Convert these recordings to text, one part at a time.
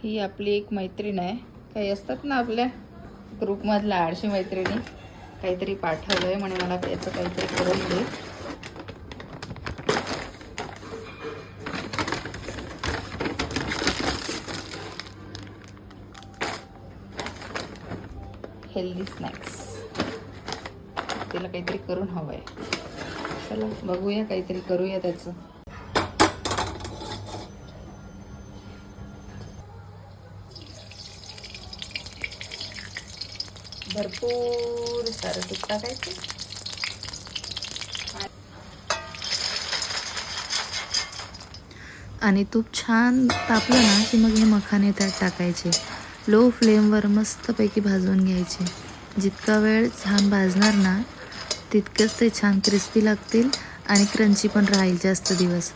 ही आपली एक मैत्रीण आहे. काही असतात ना आपल्या ग्रुपमधल्या आळशी मैत्रिणी, काहीतरी पाठवलंय म्हणे मला त्याचं काहीतरी करून दे. हेल्दी स्नॅक्स, तिला काहीतरी करून हवं आहे. चला बघूया, काहीतरी करूया त्याचं. भरपूर सारं तूप टाकायचं आणि तूप छान तापलं ना की मग हे मखाने त्यात टाकायचे. लो फ्लेमवर मस्तपैकी भाजून घ्यायचे. जितका वेळ छान भाजणार ना तितकंच ते छान क्रिस्पी लागतील आणि क्रंची पण राहील जास्त दिवस.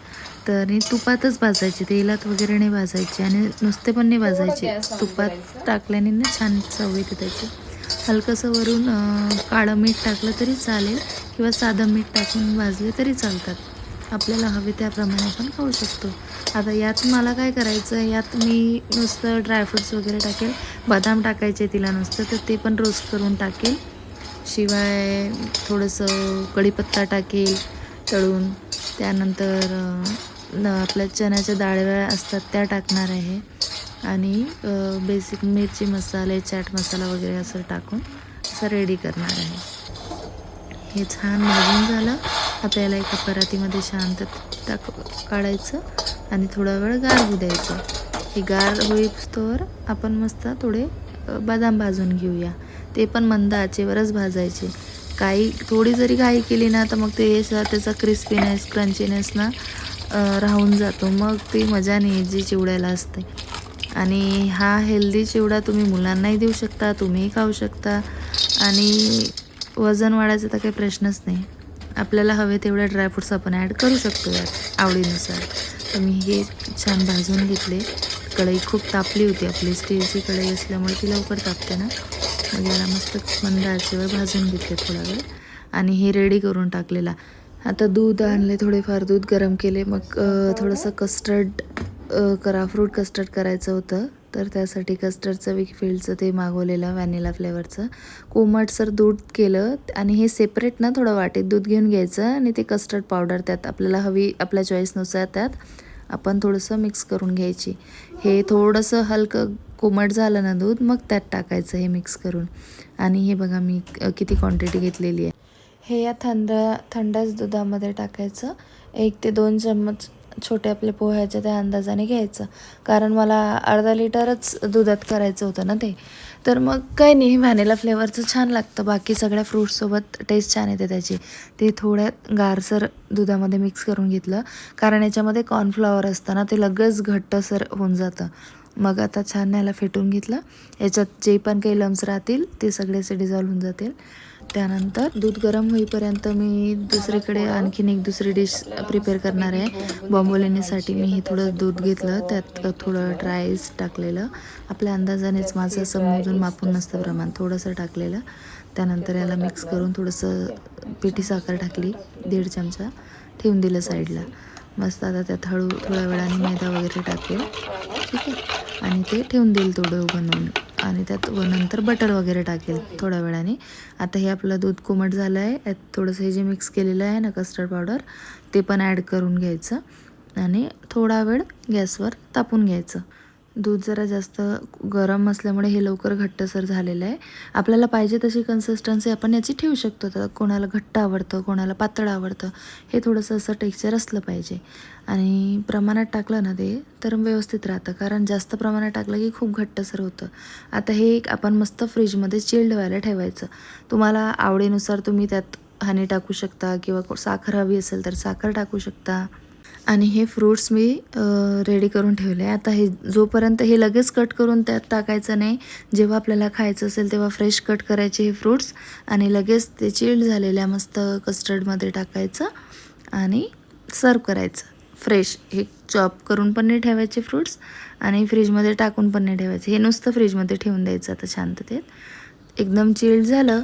तर तुपातच भाजायचे, तेलात वगैरे नाही भाजायचे आणि नुसते पण नाही भाजायचे. तुपात टाकल्याने ना छान चव येते त्याची. हलकंसं वरून काळं मीठ टाकलं तरी चालेल किंवा साधं मीठ टाकून भाजले तरी चालतात. आपल्याला हवे त्याप्रमाणे आपण खाऊ शकतो. आता यात मला काय करायचं आहे, यात मी नुसतं ड्रायफ्रूट्स वगैरे टाकेल. बदाम टाकायचे तिला नुसतं, तर ते पण रोस्ट करून टाकेल. शिवाय थोडंसं कढीपत्ता टाकेल तळून. त्यानंतर आपल्या चण्याच्या डाळ्या असतात त्या टाकणार आहे आणि बेसिक मिरची मसाले, चाट मसाला वगैरे असं टाकून असं रेडी करणार आहे. हे छान भाजून झालं. आता याला एका परातीमध्ये शांत काढायचं आणि थोडा वेळ गार होऊ द्यायचं. हे गार होईस्तोवर आपण मस्त थोडे बदाम भाजून घेऊया. ते पण मंद आचेवरच भाजायचे. काही थोडी जरी घाई केली ना तर मग ते त्याचा क्रिस्पीनेस, क्रंचीनेस ना राहून जातो. मग ती मजा नाही जी चिवड्याला असते. आणि हा हेल्दी चिवडा तुम्ही मुलांनाही देऊ शकता, तुम्हीही खाऊ शकता आणि वजन वाढायचा तर काही प्रश्नच नाही. आपल्याला हवे तेवढे ड्रायफ्रूट्स आपण ॲड करू शकतो यात आवडीनुसार. तर मी हे छान भाजून घेतले. कढई खूप तापली होती, आपली स्टीलची कढई असल्यामुळे ती लवकर तापते ना. मग याला मस्त मंद आचेवर भाजून घेतले थोडा वेळ आणि हे रेडी करून टाकलेला. आता दूध आणले, थोडेफार दूध गरम केले. मग थोडंसं कस्टर्ड करा, फ्रूट कस्टर्ड करायचं होतं. तर त्यासाठी कस्टर्डचं विकफिल्डचं ते मागवलेलं व्हॅनिला फ्लेवरचं. कोमटसर दूध केलं आणि हे सेपरेट ना थोडं वाटीत दूध घेऊन घ्यायचं आणि ते कस्टर्ड पावडर त्यात आपल्याला हवी आपल्या चॉईसनुसार त्यात आपण थोडंसं मिक्स करून घ्यायची. हे थोडंसं हलकं कोमट झालं ना दूध, मग त्यात टाकायचं हे मिक्स करून. आणि हे बघा मी किती क्वांटिटी घेतलेली आहे. हे या थंडच दुधामध्ये टाकायचं. 1 ते 2 चम्मच छोटे आपले पोह्याच्या त्या अंदाजाने घ्यायचं. कारण मला अर्धा लिटरच दुधात करायचं होतं ना ते. तर मग काही नाही, व्हॅनिला फ्लेवरचं छान लागतं. बाकी सगळ्या फ्रूट्ससोबत टेस्ट छान येते त्याची. ते थोड्या गारसर दुधामध्ये मिक्स करून घेतलं. कारण याच्यामध्ये कॉर्नफ्लॉवर असतं ना, ते लगेच घट्टसर होऊन जातं. मग आता छान याला फेटून घेतलं. याच्यात जे पण काही लम्स राहतील ते सगळे असे डिझॉल्व होऊन जातील. त्यानंतर दूध गरम होईपर्यंत मी दुसरीकडे आणखीन एक दुसरी डिश प्रिपेअर करणार आहे. बॉम्बोलिनीसाठी मी हे थोडं दूध घेतलं, त्यात थोडं ड्रायस टाकलेलं. आपल्या अंदाजानेच, माझं असं मोजून मापून नसतं प्रमाण, थोडंसं टाकलेलं. त्यानंतर याला मिक्स करून थोडंसं पिठी साखर टाकली, 1.5 चमचा, ठेवून दिलं साईडला. मस्त आता त्यात थोड्या वेळाने मैदा वगैरे टाकेल, ठीक आहे. आणि ते ठेवून देईल थोडं बनवून. आणि त्यात नंतर बटर वगैरे टाकेल थोड्या वेळाने. आता हे आपलं दूध कोमट झालं आहे. यात थोडंसं हे जे मिक्स केलेलं आहे ना कस्टर्ड पावडर, ते पण ॲड करून घ्यायचं आणि थोडा वेळ गॅसवर तापून घ्यायचं. दूध जरा जास्त गरम असल्यामुळे हे लवकर घट्टसर झालेलं आहे. आपल्याला पाहिजे तशी कन्सिस्टन्सी आपण याची ठेवू शकतो. तर कोणाला घट्ट आवडतं, कोणाला पातळ आवडतं, हे थोडंसं असं टेक्स्चर असलं पाहिजे. आणि प्रमाणात टाकलं ना ते तर व्यवस्थित राहतं. कारण जास्त प्रमाणात टाकलं की खूप घट्टसर होतं. आता हे आपण मस्त फ्रीजमध्ये चिल्ड व्हायला ठेवायचं. तुम्हाला आवडीनुसार तुम्ही त्यात हनी टाकू शकता किंवा साखर हवी असेल तर साखर टाकू शकता. आणि हे फ्रूट्स मी रेडी करून ठेवले. आता हे जोपर्यंत हे लगेच कट करून त्यात टाकायचं नाही. जेव्हा आपल्याला खायचं असेल तेव्हा फ्रेश कट करायचे हे फ्रूट्स आणि लगेच ते चिल्ड झालेल्या मस्त कस्टर्डमध्ये टाकायचं आणि सर्व करायचं फ्रेश. हे चॉप करून पण नाही ठेवायचे फ्रूट्स आणि फ्रीजमध्ये टाकून पण नाही ठेवायचे. हे नुसतं फ्रीजमध्ये ठेवून द्यायचं आता शांततेत. एकदम चिल्ड झालं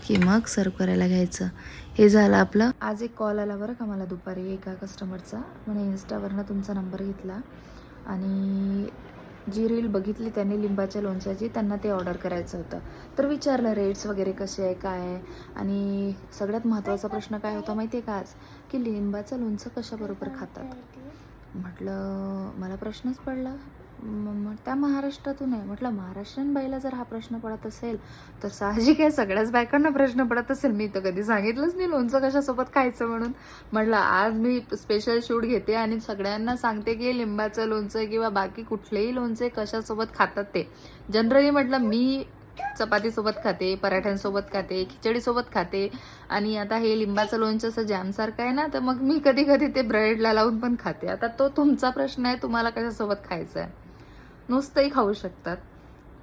की मग सर्व करायला घ्यायचं. हे झालं आपलं. आज एक कॉल आला बरं का मला दुपारी एका कस्टमरचा. म्हणे इन्स्टावरनं तुमचा नंबर घेतला आणि जी रील बघितली त्यांनी लिंबाच्या लोणच्याची, त्यांना ते ऑर्डर करायचं होतं. तर विचारलं रेट्स वगैरे कसे आहे, काय आहे. आणि सगळ्यात महत्त्वाचा प्रश्न काय होता माहिती आहे का आज, की लिंबाचं लोणचं कशाबरोबर खातात. म्हटलं मला प्रश्नच पडला. मग त्या महाराष्ट्रातून आहे. म्हटलं महाराष्ट्रीयन बाईला जर हा प्रश्न पडत असेल तर साहजिक आहे सगळ्याच बायकांना प्रश्न पडत असेल. मी तर कधी सांगितलंच नाही लोणचं कशासोबत खायचं म्हणून. म्हटलं आज मी स्पेशल शूट घेते आणि सगळ्यांना सांगते की लिंबाचं लोणचं किंवा बाकी कुठलेही लोणचे कशासोबत खातात ते. जनरली म्हटलं मी चपातीसोबत खाते, पराठ्यांसोबत खाते, खिचडीसोबत खाते आणि आता हे लिंबाचं लोणचं असं जॅमसारखं आहे ना, तर मग मी कधी कधी ते ब्रेडला लावून पण खाते. आता तो तुमचा प्रश्न आहे, तुम्हाला कशासोबत खायचं आहे. नुसतंही खाऊ शकतात.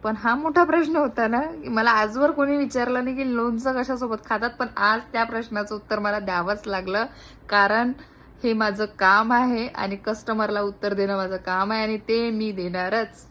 पण हा मोठा प्रश्न होता ना, की मला आजवर कोणी विचारलं नाही की लोणचं कशासोबत खातात, पण आज त्या प्रश्नाचं उत्तर मला द्यावंच लागलं. कारण हे माझं काम आहे आणि कस्टमरला उत्तर देणं माझं काम आहे आणि ते मी देणारच.